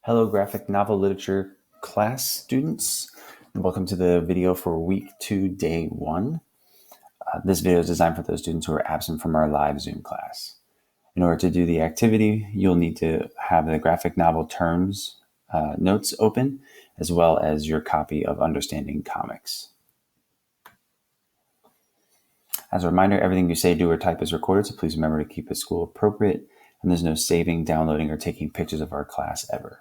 Hello, graphic novel literature class students, and welcome to the video for week 2, day 1. This video is designed for those students who are absent from our live Zoom class. In order to do the activity, you'll need to have the graphic novel terms notes open, as well as your copy of Understanding Comics. As a reminder, everything you say, do, or type is recorded, so please remember to keep it school appropriate, and there's no saving, downloading, or taking pictures of our class ever.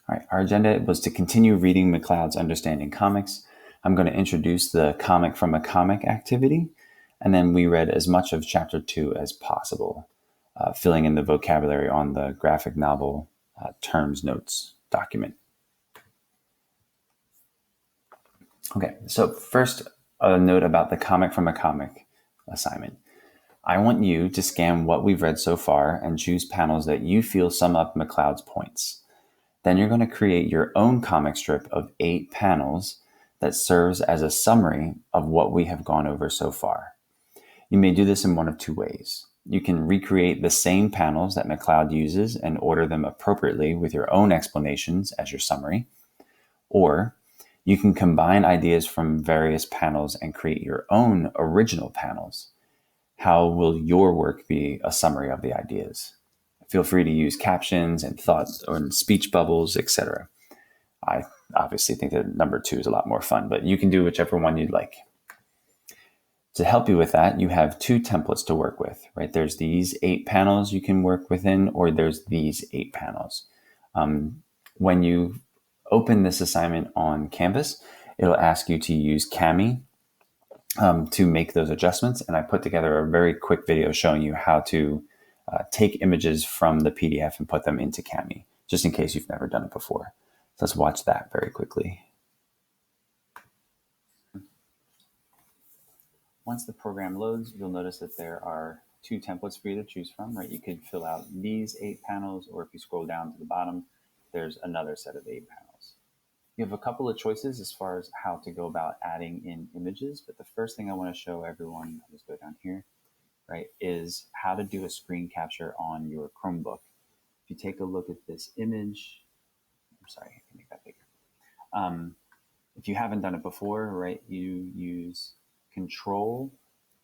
All right, our agenda was to continue reading McLeod's Understanding Comics. I'm going to introduce the comic from a comic activity, and then we read as much of chapter 2 as possible, filling in the vocabulary on the graphic novel terms notes document. Okay, so first, a note about the comic from a comic assignment. I want you to scan what we've read so far and choose panels that you feel sum up McLeod's points. Then you're going to create your own comic strip of 8 panels that serves as a summary of what we have gone over so far. You may do this in one of 2 ways. You can recreate the same panels that McLeod uses and order them appropriately with your own explanations as your summary, or you can combine ideas from various panels and create your own original panels. How will your work be a summary of the ideas? Feel free to use captions and thoughts or speech bubbles, etc. I obviously think that number 2 is a lot more fun, but you can do whichever one you'd like. To help you with that, you have 2 templates to work with, right? There's these 8 panels you can work within, or there's these 8 panels. When you open this assignment on Canvas, it'll ask you to use Kami to make those adjustments. And I put together a very quick video showing you how to take images from the PDF and put them into Kami, just in case you've never done it before. So let's watch that very quickly. Once the program loads, you'll notice that there are 2 templates for you to choose from, right? You could fill out these 8 panels, or if you scroll down to the bottom, there's another set of 8 panels. You have a couple of choices as far as how to go about adding in images, but the first thing I want to show everyone, let's go down here, right, is how to do a screen capture on your Chromebook. If you take a look at this image, I'm sorry, I can make that bigger. If you haven't done it before, right, you use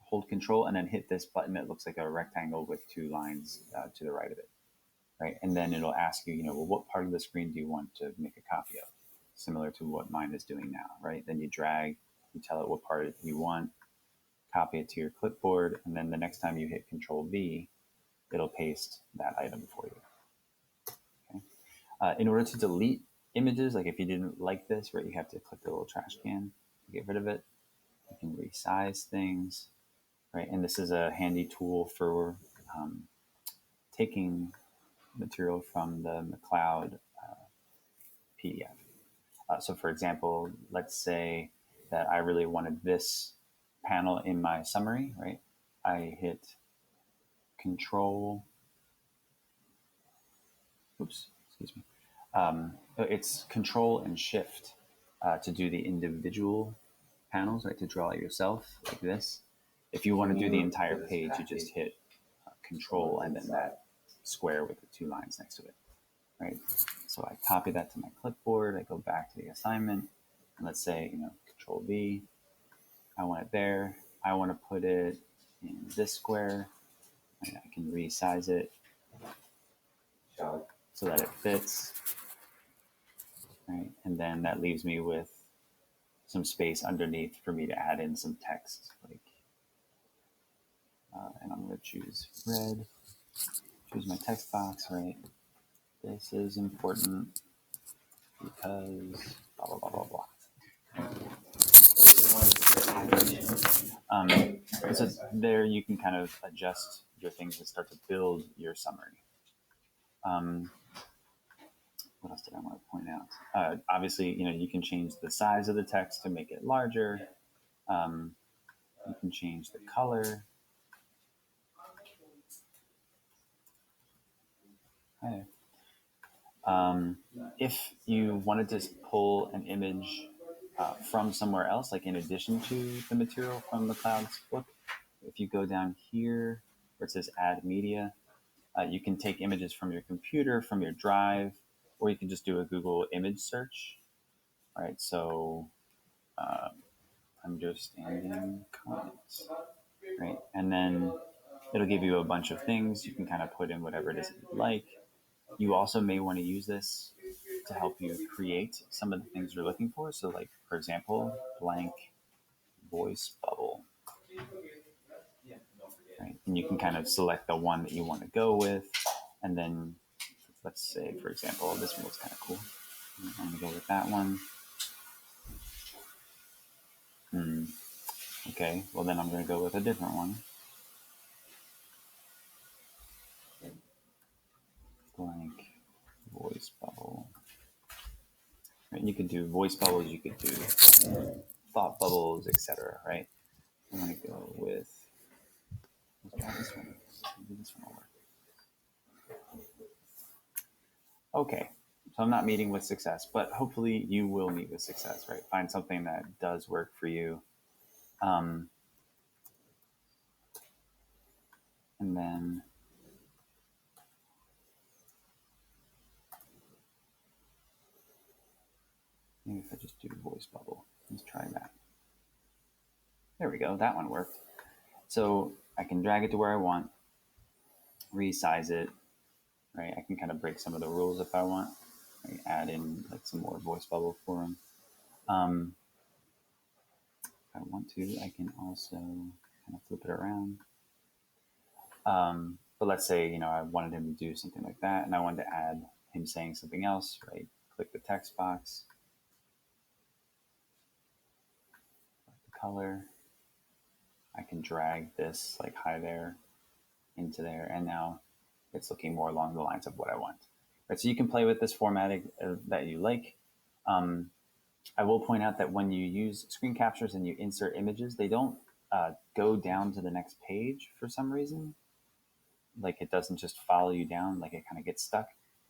hold control, and then hit this button that looks like a rectangle with 2 lines to the right of it, right? And then it'll ask you, well, what part of the screen do you want to make a copy of? Similar to what mine is doing now, right? Then you drag, you tell it what part you want, copy it to your clipboard, and then the next time you hit Control V, it'll paste that item for you. Okay? In order to delete images, like if you didn't like this, right, you have to click the little trash can to get rid of it. You can resize things, right? And this is a handy tool for taking material from the McLeod PDF. So for example, let's say that I really wanted this panel in my summary, right? I hit Control, it's Control and Shift to do the individual panels, right? To draw it yourself like this. If you want to do the entire page, you just hit Control and then that square with the 2 lines next to it, right? So I copy that to my clipboard. I go back to the assignment, and let's say, Control V. I want it there. I want to put it in this square. And I can resize it so that it fits, right? And then that leaves me with some space underneath for me to add in some text, like, and I'm going to choose red. Choose my text box, right? This is important because blah blah blah blah blah. So there you can kind of adjust your things and start to build your summary. What else did I want to point out? Obviously, you can change the size of the text to make it larger. You can change the color. Okay. If you wanted to pull an image from somewhere else, like in addition to the material from McLeod's book, if you go down here where it says Add Media, You can take images from your computer, from your drive, or you can just do a Google image search. All right, so understanding comics, right? And then it'll give you a bunch of things. You can kind of put in whatever it is that you like. You also may want to use this to help you create some of the things you're looking for. So, like, for example, blank voice bubble, right? And you can kind of select the one that you want to go with. And then, let's say, for example, this one looks kind of cool. I'm going to go with that one. Okay, well, then I'm going to go with a different one. Blank voice bubble. Right? You could do voice bubbles, you could do thought bubbles, etc. Right? I'm going to go with, let's try this one. Maybe this one will work. Okay, so I'm not meeting with success, but hopefully you will meet with success, right? Find something that does work for you. And then maybe if I just do voice bubble, let's try that. There we go, that one worked. So I can drag it to where I want, resize it, right? I can kind of break some of the rules if I want. Right? Add in like some more voice bubble for them. If I want to, I can also kind of flip it around. But let's say, I wanted him to do something like that, and I wanted to add him saying something else, right? Click the text box, the color. I can drag this like hi there into there, and now it's looking more along the lines of what I want. Right, so you can play with this formatting that you like. I will point out that when you use screen captures and you insert images, they don't go down to the next page for some reason. Like it doesn't just follow you down, like it kind of gets stuck.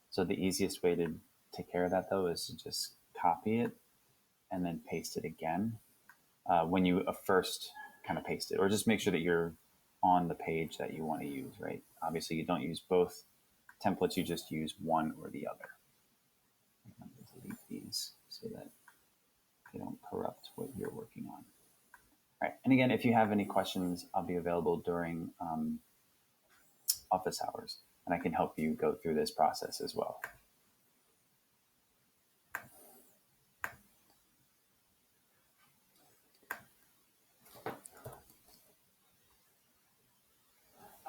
So the easiest way to take care of that though is to just copy it and then paste it again when you first kind of paste it, or just make sure that you're on the page that you want to use, right? Obviously you don't use both templates, you just use one or the other. I'm going to delete these so that they don't corrupt what you're working on. All right, and again, if you have any questions, I'll be available during office hours, and I can help you go through this process as well.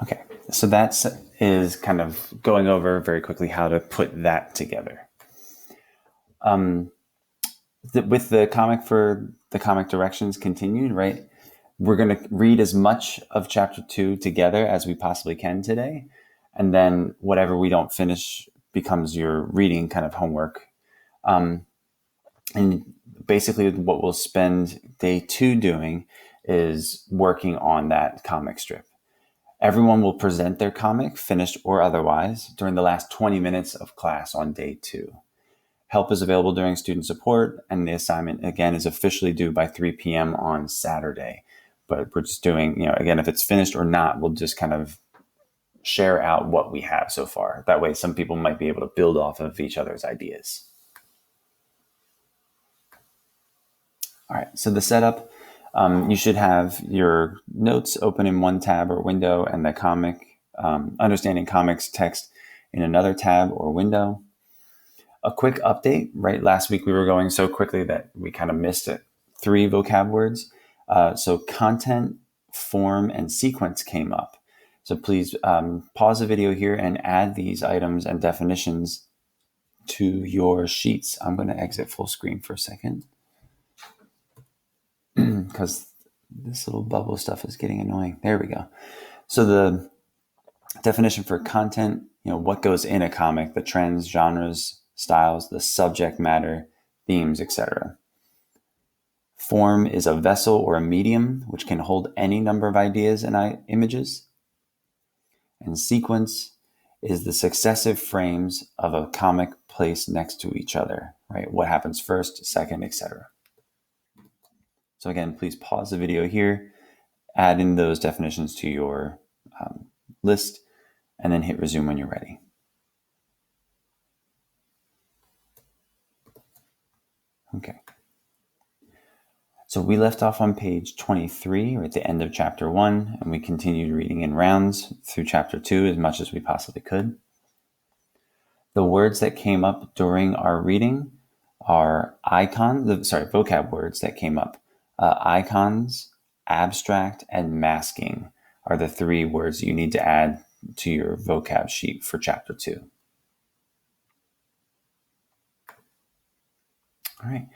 Okay, so that is kind of going over very quickly how to put that together. With the comic directions continued, right? We're going to read as much of chapter 2 together as we possibly can today. And then whatever we don't finish becomes your reading kind of homework. And basically what we'll spend day 2 doing is working on that comic strip. Everyone will present their comic, finished or otherwise, during the last 20 minutes of class on day 2. Help is available during student support, and the assignment, again, is officially due by 3 p.m. on Saturday. But we're just doing, again, if it's finished or not, we'll just kind of share out what we have so far. That way, some people might be able to build off of each other's ideas. All right, so the setup, you should have your notes open in one tab or window, and the comic, understanding comics text in another tab or window. A quick update, right? Last week we were going so quickly that we kind of missed it. 3 vocab words. So content, form, and sequence came up. So please pause the video here and add these items and definitions to your sheets. I'm going to exit full screen for a second because this little bubble stuff is getting annoying. There we go. So the definition for content, what goes in a comic, the trends, genres, styles, the subject matter, themes, etc. Form is a vessel or a medium which can hold any number of ideas and images. And sequence is the successive frames of a comic placed next to each other, right? What happens first, second, etc. So again, please pause the video here, add in those definitions to your list, and then hit resume when you're ready. Okay. So we left off on page 23, or at the end of chapter 1, and we continued reading in rounds through chapter 2 as much as we possibly could. The words that came up during our reading are vocab words that came up. Icons, abstract, and masking are the 3 words you need to add to your vocab sheet for chapter 2. All right.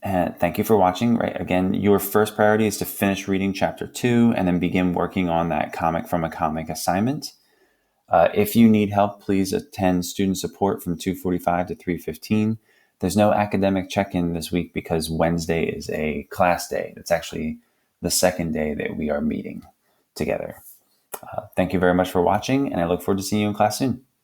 And thank you for watching. Right. Again, your first priority is to finish reading chapter 2 and then begin working on that comic from a comic assignment. If you need help, please attend student support from 2:45 to 3:15. There's no academic check-in this week because Wednesday is a class day. It's actually the second day that we are meeting together. Thank you very much for watching, and I look forward to seeing you in class soon.